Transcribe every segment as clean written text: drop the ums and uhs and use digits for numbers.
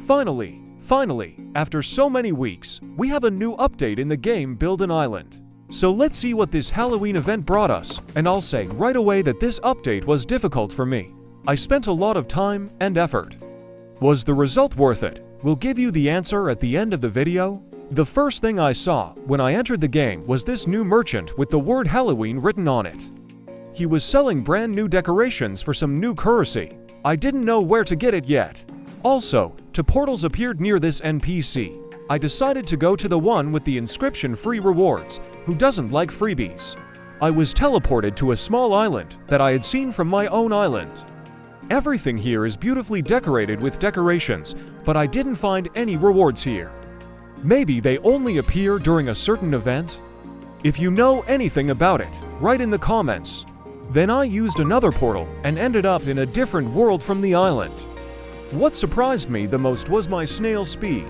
Finally, after so many weeks, we have a new update in the game Build an Island. So let's see what this Halloween event brought us, and I'll say right away that this update was difficult for me. I spent a lot of time and effort. Was the result worth it? We'll give you the answer at the end of the video. The first thing I saw when I entered the game was this new merchant with the word Halloween written on it. He was selling brand new decorations for some new currency. I didn't know where to get it yet. Also, two portals appeared near this NPC. I decided to go to the one with the inscription free rewards. Who doesn't like freebies? I was teleported to a small island that I had seen from my own island. Everything here is beautifully decorated with decorations, but I didn't find any rewards here. Maybe they only appear during a certain event? If you know anything about it, write in the comments. Then I used another portal and ended up in a different world from the island. What surprised me the most was my snail speed.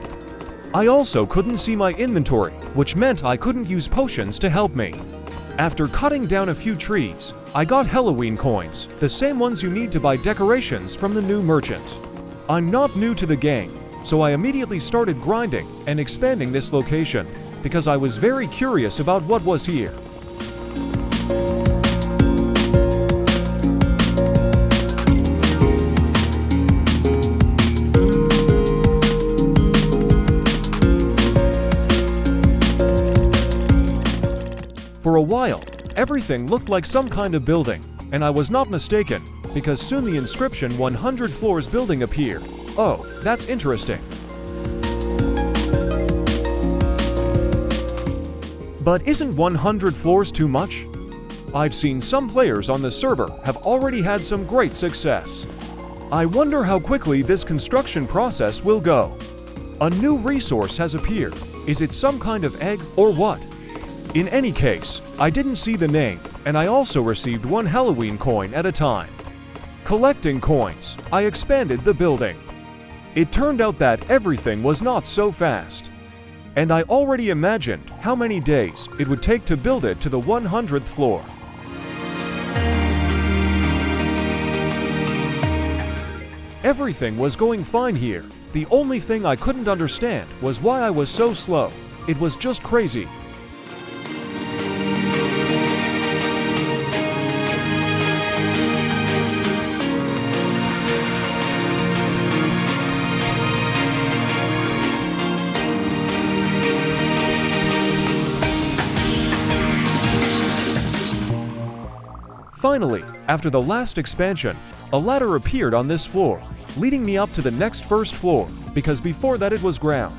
I also couldn't see my inventory, which meant I couldn't use potions to help me. After cutting down a few trees, I got Halloween coins, the same ones you need to buy decorations from the new merchant. I'm not new to the game, so I immediately started grinding and expanding this location, because I was very curious about what was here. For a while, everything looked like some kind of building, and I was not mistaken, because soon the inscription 100 floors building appeared. Oh, that's interesting. But isn't 100 floors too much? I've seen some players on the server have already had some great success. I wonder how quickly this construction process will go. A new resource has appeared. Is it some kind of egg or what? In any case, I didn't see the name, and I also received one Halloween coin at a time. Collecting coins, I expanded the building. It turned out that everything was not so fast. And I already imagined how many days it would take to build it to the 100th floor. Everything was going fine here. The only thing I couldn't understand was why I was so slow. It was just crazy. Finally, after the last expansion, a ladder appeared on this floor, leading me up to the next first floor, because before that it was ground.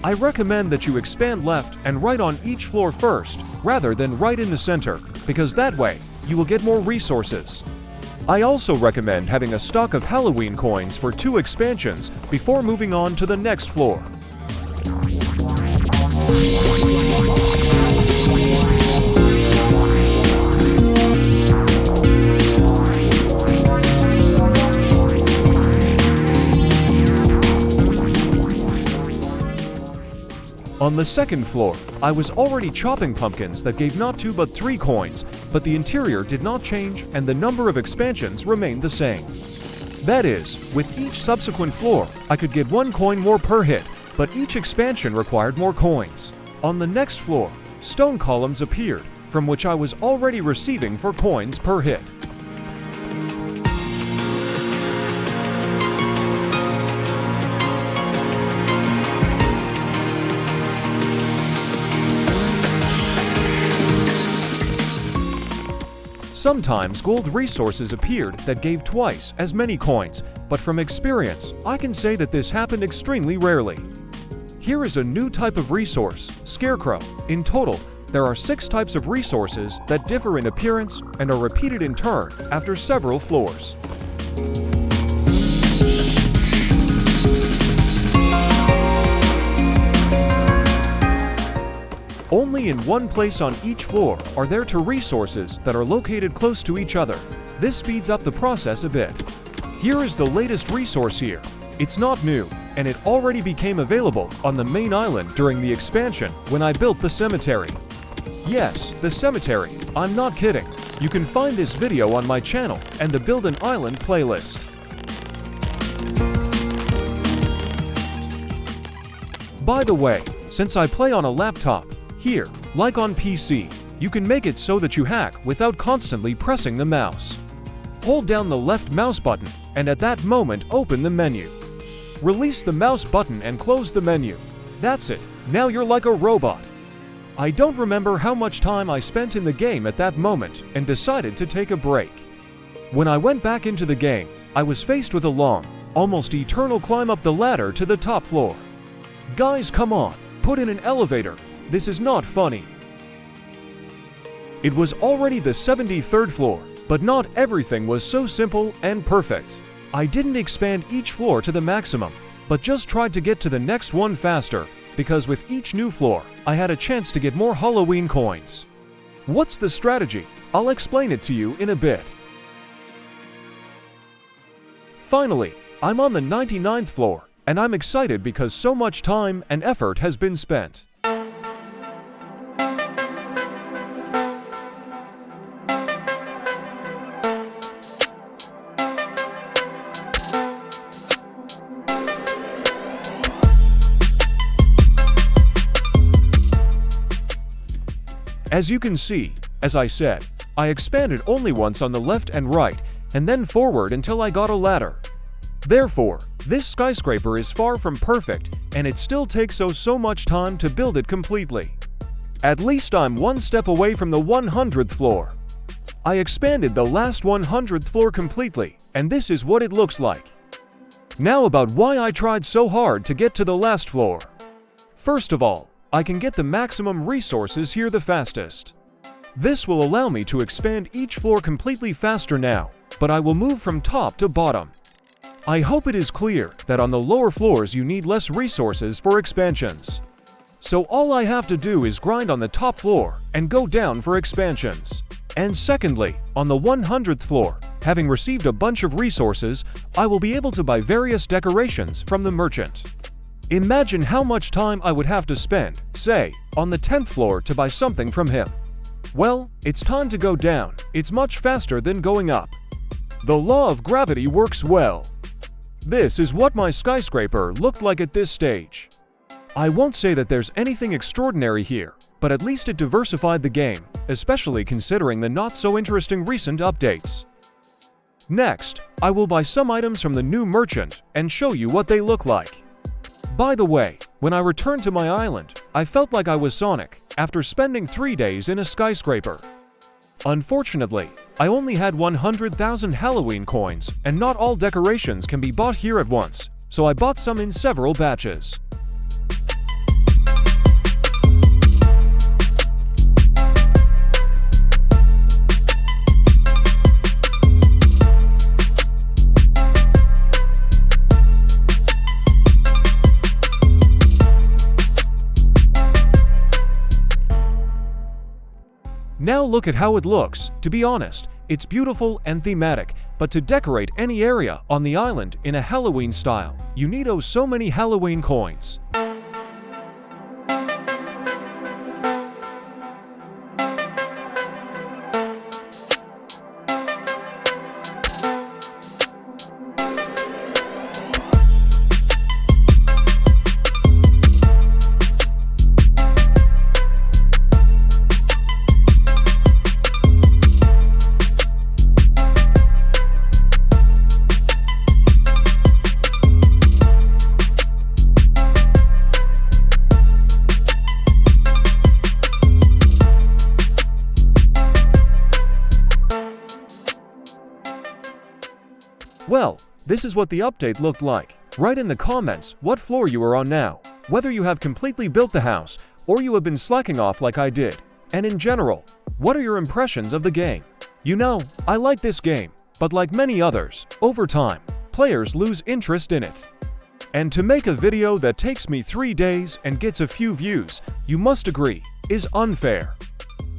I recommend that you expand left and right on each floor first, rather than right in the center, because that way, you will get more resources. I also recommend having a stock of Halloween coins for 2 expansions before moving on to the next floor. On the second floor, I was already chopping pumpkins that gave not 2 but 3 coins, but the interior did not change and the number of expansions remained the same. That is, with each subsequent floor, I could get 1 coin more per hit, but each expansion required more coins. On the next floor, stone columns appeared, from which I was already receiving 4 coins per hit. Sometimes gold resources appeared that gave twice as many coins, but from experience, I can say that this happened extremely rarely. Here is a new type of resource, Scarecrow. In total, there are 6 types of resources that differ in appearance and are repeated in turn after several floors. Only in one place on each floor are there 2 resources that are located close to each other. This speeds up the process a bit. Here is the latest resource here. It's not new, and it already became available on the main island during the expansion when I built the cemetery. Yes, the cemetery. I'm not kidding. You can find this video on my channel and the Build an Island playlist. By the way, since I play on a laptop, here, like on PC, you can make it so that you hack without constantly pressing the mouse. Hold down the left mouse button, and at that moment open the menu. Release the mouse button and close the menu. That's it, now you're like a robot. I don't remember how much time I spent in the game at that moment and decided to take a break. When I went back into the game, I was faced with a long, almost eternal climb up the ladder to the top floor. Guys, come on, put in an elevator. This is not funny. It was already the 73rd floor, but not everything was so simple and perfect. I didn't expand each floor to the maximum, but just tried to get to the next one faster, because with each new floor, I had a chance to get more Halloween coins. What's the strategy? I'll explain it to you in a bit. Finally, I'm on the 99th floor, and I'm excited because so much time and effort has been spent. As you can see, as I said, I expanded only once on the left and right, and then forward until I got a ladder. Therefore, this skyscraper is far from perfect, and it still takes so much time to build it completely. At least I'm one step away from the 100th floor. I expanded the last 100th floor completely, and this is what it looks like. Now about why I tried so hard to get to the last floor. First of all, I can get the maximum resources here the fastest. This will allow me to expand each floor completely faster now, but I will move from top to bottom. I hope it is clear that on the lower floors you need less resources for expansions. So all I have to do is grind on the top floor and go down for expansions. And secondly, on the 100th floor, having received a bunch of resources, I will be able to buy various decorations from the merchant. Imagine how much time I would have to spend, say, on the 10th floor to buy something from him. Well, it's time to go down. It's much faster than going up. The law of gravity works well. This is what my skyscraper looked like at this stage. I won't say that there's anything extraordinary here, but at least it diversified the game, especially considering the not-so-interesting recent updates. Next, I will buy some items from the new merchant and show you what they look like. By the way, when I returned to my island, I felt like I was Sonic after spending 3 days in a skyscraper. Unfortunately, I only had 100,000 Halloween coins, and not all decorations can be bought here at once, so I bought some in several batches. Now look at how it looks. To be honest, it's beautiful and thematic, but to decorate any area on the island in a Halloween style, you need so many Halloween coins. Well, this is what the update looked like. Write in the comments what floor you are on now, whether you have completely built the house or you have been slacking off like I did. And in general, what are your impressions of the game? You know, I like this game, but like many others, over time, players lose interest in it. And to make a video that takes me 3 days and gets a few views, you must agree, is unfair.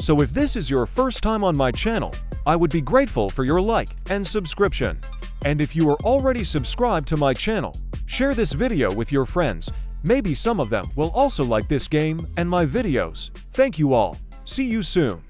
So if this is your first time on my channel, I would be grateful for your like and subscription. And if you are already subscribed to my channel, share this video with your friends. Maybe some of them will also like this game and my videos. Thank you all. See you soon.